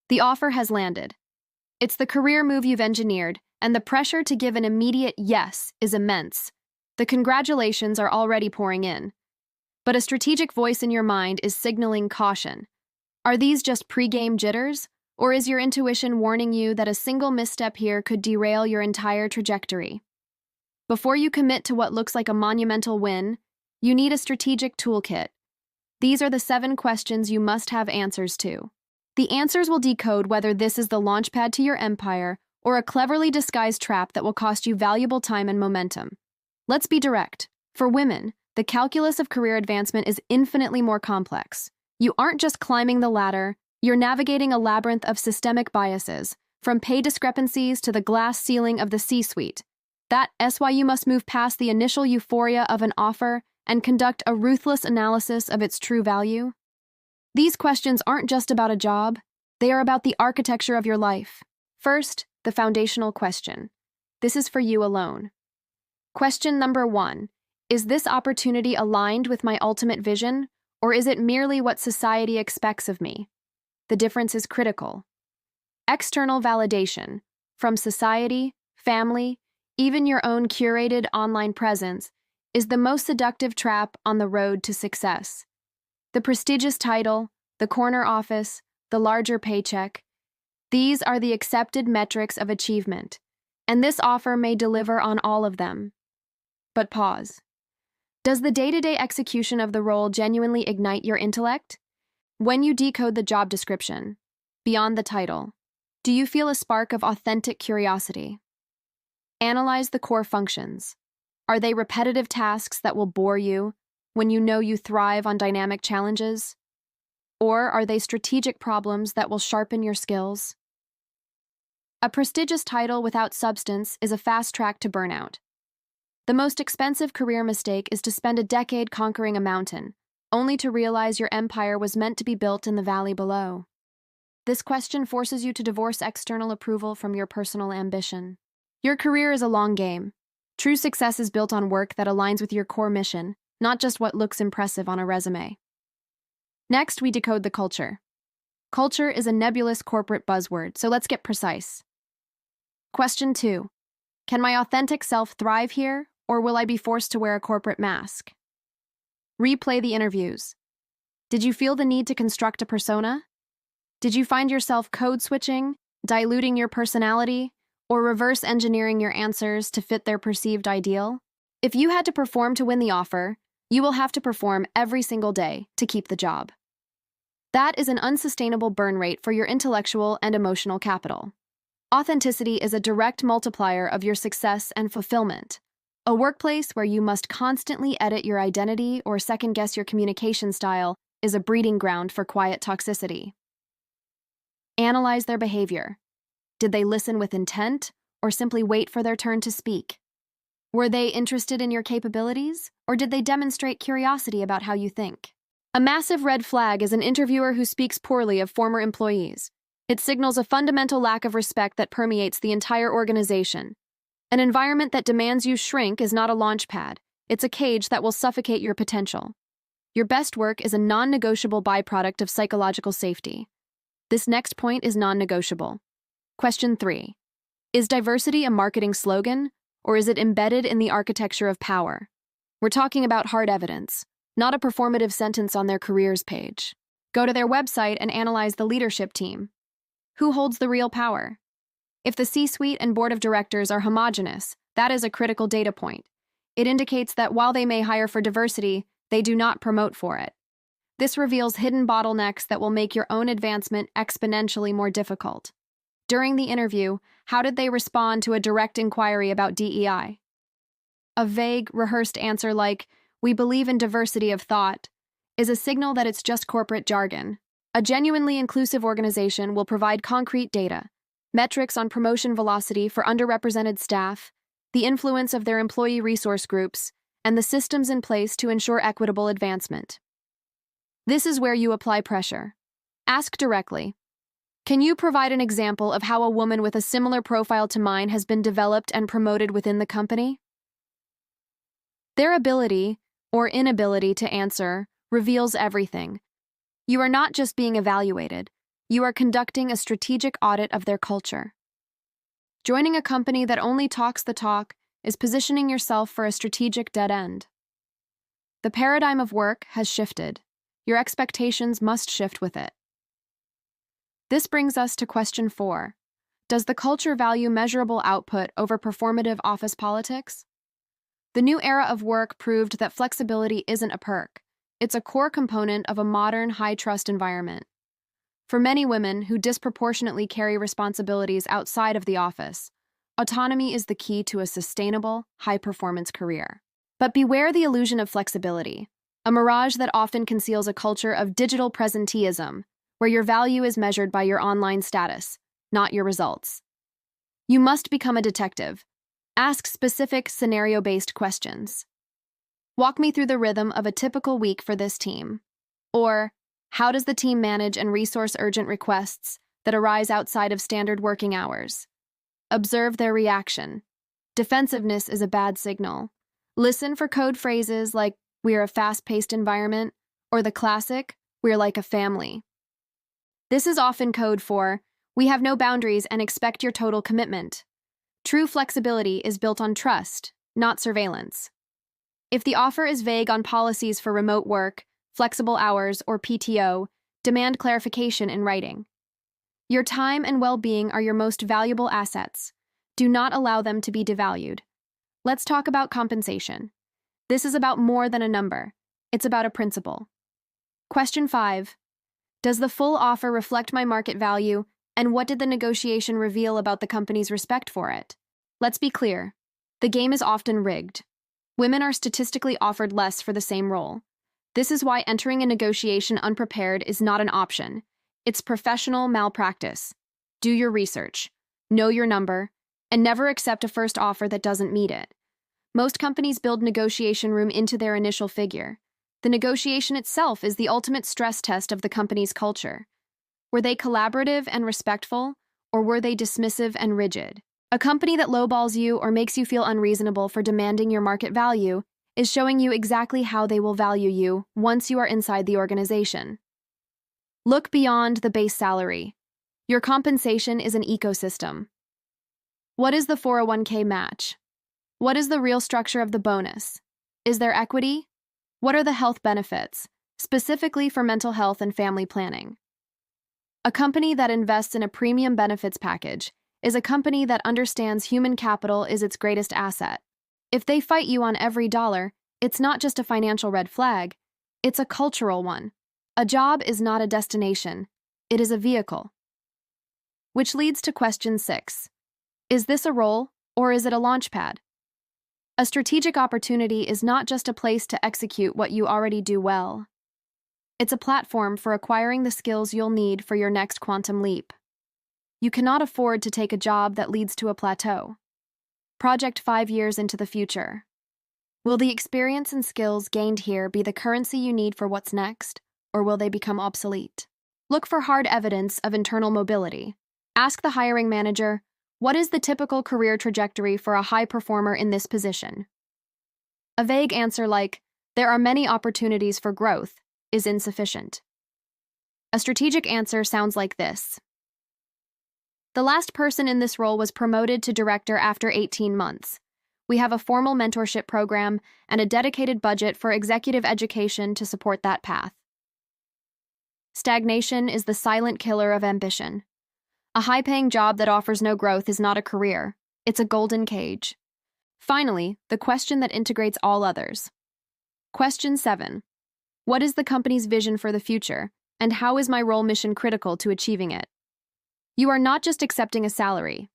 The offer has landed. It's the career move you've engineered, and the pressure to give an immediate yes is immense. The congratulations are already pouring in. But a strategic voice in your mind is signaling caution. Are these just pre-game jitters, or is your intuition warning you that a single misstep here could derail your entire trajectory? Before you commit to what looks like a monumental win, you need a strategic toolkit. These are the 7 questions you must have answers to. The answers will decode whether this is the launchpad to your empire or a cleverly disguised trap that will cost you valuable time and momentum. Let's be direct. For women, the calculus of career advancement is infinitely more complex. You aren't just climbing the ladder, you're navigating a labyrinth of systemic biases, from pay discrepancies to the glass ceiling of the C-suite. That's why you must move past the initial euphoria of an offer and conduct a ruthless analysis of its true value. These questions aren't just about a job, they are about the architecture of your life. First, the foundational question. This is for you alone. Question number 1. Is this opportunity aligned with my ultimate vision, or is it merely what society expects of me? The difference is critical. External validation, from society, family, even your own curated online presence, is the most seductive trap on the road to success. The prestigious title, the corner office, the larger paycheck, these are the accepted metrics of achievement, and this offer may deliver on all of them. But pause. Does the day-to-day execution of the role genuinely ignite your intellect? When you decode the job description, beyond the title, do you feel a spark of authentic curiosity? Analyze the core functions. Are they repetitive tasks that will bore you when you know you thrive on dynamic challenges? Or are they strategic problems that will sharpen your skills? A prestigious title without substance is a fast track to burnout. The most expensive career mistake is to spend a decade conquering a mountain, only to realize your empire was meant to be built in the valley below. This question forces you to divorce external approval from your personal ambition. Your career is a long game. True success is built on work that aligns with your core mission, not just what looks impressive on a resume. Next, we decode the culture. Culture is a nebulous corporate buzzword, so let's get precise. Question 2. Can my authentic self thrive here, or will I be forced to wear a corporate mask? Replay the interviews. Did you feel the need to construct a persona? Did you find yourself code switching, diluting your personality, or reverse engineering your answers to fit their perceived ideal? If you had to perform to win the offer, you will have to perform every single day to keep the job. That is an unsustainable burn rate for your intellectual and emotional capital. Authenticity is a direct multiplier of your success and fulfillment. A workplace where you must constantly edit your identity or second-guess your communication style is a breeding ground for quiet toxicity. Analyze their behavior. Did they listen with intent, or simply wait for their turn to speak? Were they interested in your capabilities, or did they demonstrate curiosity about how you think? A massive red flag is an interviewer who speaks poorly of former employees. It signals a fundamental lack of respect that permeates the entire organization. An environment that demands you shrink is not a launch pad. It's a cage that will suffocate your potential. Your best work is a non-negotiable byproduct of psychological safety. This next point is non-negotiable. Question 3. Is diversity a marketing slogan, or is it embedded in the architecture of power? We're talking about hard evidence, not a performative sentence on their careers page. Go to their website and analyze the leadership team. Who holds the real power? If the C-suite and board of directors are homogeneous, that is a critical data point. It indicates that while they may hire for diversity, they do not promote for it. This reveals hidden bottlenecks that will make your own advancement exponentially more difficult. During the interview, how did they respond to a direct inquiry about DEI? A vague, rehearsed answer like, "We believe in diversity of thought," is a signal that it's just corporate jargon. A genuinely inclusive organization will provide concrete data, metrics on promotion velocity for underrepresented staff, the influence of their employee resource groups, and the systems in place to ensure equitable advancement. This is where you apply pressure. Ask directly, can you provide an example of how a woman with a similar profile to mine has been developed and promoted within the company? Their ability, or inability to answer, reveals everything. You are not just being evaluated, You are conducting a strategic audit of their culture. Joining a company that only talks the talk is positioning yourself for a strategic dead end. The paradigm of work has shifted. Your expectations must shift with it. This brings us to question 4. Does the culture value measurable output over performative office politics? The new era of work proved that flexibility isn't a perk. It's a core component of a modern, high-trust environment. For many women who disproportionately carry responsibilities outside of the office, autonomy is the key to a sustainable, high-performance career. But beware the illusion of flexibility, a mirage that often conceals a culture of digital presenteeism, where your value is measured by your online status, not your results. You must become a detective. Ask specific, scenario-based questions. Walk me through the rhythm of a typical week for this team. Or, how does the team manage and resource urgent requests that arise outside of standard working hours? Observe their reaction. Defensiveness is a bad signal. Listen for code phrases like, "We're a fast-paced environment," or the classic, "We're like a family." This is often code for, "We have no boundaries and expect your total commitment." True flexibility is built on trust, not surveillance. If the offer is vague on policies for remote work, flexible hours, or PTO, demand clarification in writing. Your time and well-being are your most valuable assets. Do not allow them to be devalued. Let's talk about compensation. This is about more than a number. It's about a principle. Question 5. Does the full offer reflect my market value, and what did the negotiation reveal about the company's respect for it? Let's be clear. The game is often rigged. Women are statistically offered less for the same role. This is why entering a negotiation unprepared is not an option. It's professional malpractice. Do your research, know your number, and never accept a first offer that doesn't meet it. Most companies build negotiation room into their initial figure. The negotiation itself is the ultimate stress test of the company's culture. Were they collaborative and respectful, or were they dismissive and rigid? A company that lowballs you or makes you feel unreasonable for demanding your market value is showing you exactly how they will value you once you are inside the organization. Look beyond the base salary. Your compensation is an ecosystem. What is the 401k match? What is the real structure of the bonus? Is there equity? What are the health benefits, specifically for mental health and family planning? A company that invests in a premium benefits package is a company that understands human capital is its greatest asset. If they fight you on every dollar, it's not just a financial red flag, it's a cultural one. A job is not a destination, it is a vehicle. Which leads to question 6. Is this a role, or is it a launchpad? A strategic opportunity is not just a place to execute what you already do well. It's a platform for acquiring the skills you'll need for your next quantum leap. You cannot afford to take a job that leads to a plateau. Project 5 years into the future. Will the experience and skills gained here be the currency you need for what's next, or will they become obsolete? Look for hard evidence of internal mobility. Ask the hiring manager, what is the typical career trajectory for a high performer in this position? A vague answer like, there are many opportunities for growth, is insufficient. A strategic answer sounds like this. The last person in this role was promoted to director after 18 months. We have a formal mentorship program and a dedicated budget for executive education to support that path. Stagnation is the silent killer of ambition. A high-paying job that offers no growth is not a career. It's a golden cage. Finally, the question that integrates all others. Question 7. What is the company's vision for the future, and how is my role mission critical to achieving it? You are not just accepting a salary.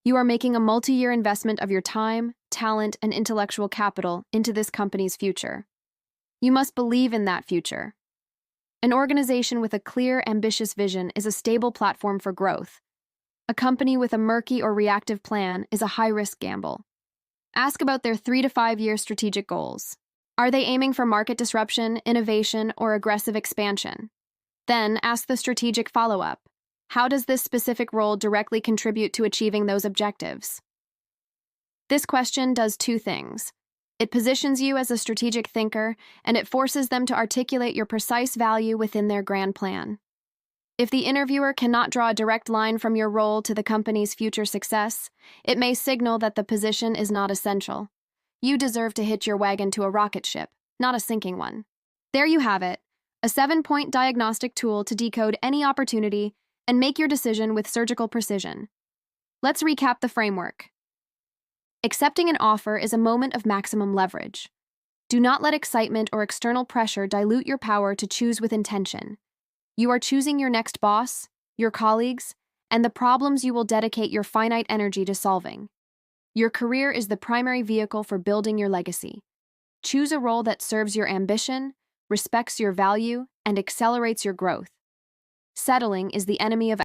You are making a multi-year investment of your time, talent, and intellectual capital into this company's future. You must believe in that future. An organization with a clear, ambitious vision is a stable platform for growth. A company with a murky or reactive plan is a high-risk gamble. Ask about their 3 to 5 year strategic goals. Are they aiming for market disruption, innovation, or aggressive expansion? Then ask the strategic follow-up. How does this specific role directly contribute to achieving those objectives? This question does 2 things. It positions you as a strategic thinker, and it forces them to articulate your precise value within their grand plan. If the interviewer cannot draw a direct line from your role to the company's future success, it may signal that the position is not essential. You deserve to hitch your wagon to a rocket ship, not a sinking one. There you have it, a 7-point diagnostic tool to decode any opportunity and make your decision with surgical precision. Let's recap the framework. Accepting an offer is a moment of maximum leverage. Do not let excitement or external pressure dilute your power to choose with intention. You are choosing your next boss, your colleagues, and the problems you will dedicate your finite energy to solving. Your career is the primary vehicle for building your legacy. Choose a role that serves your ambition, respects your value, and accelerates your growth. Settling is the enemy of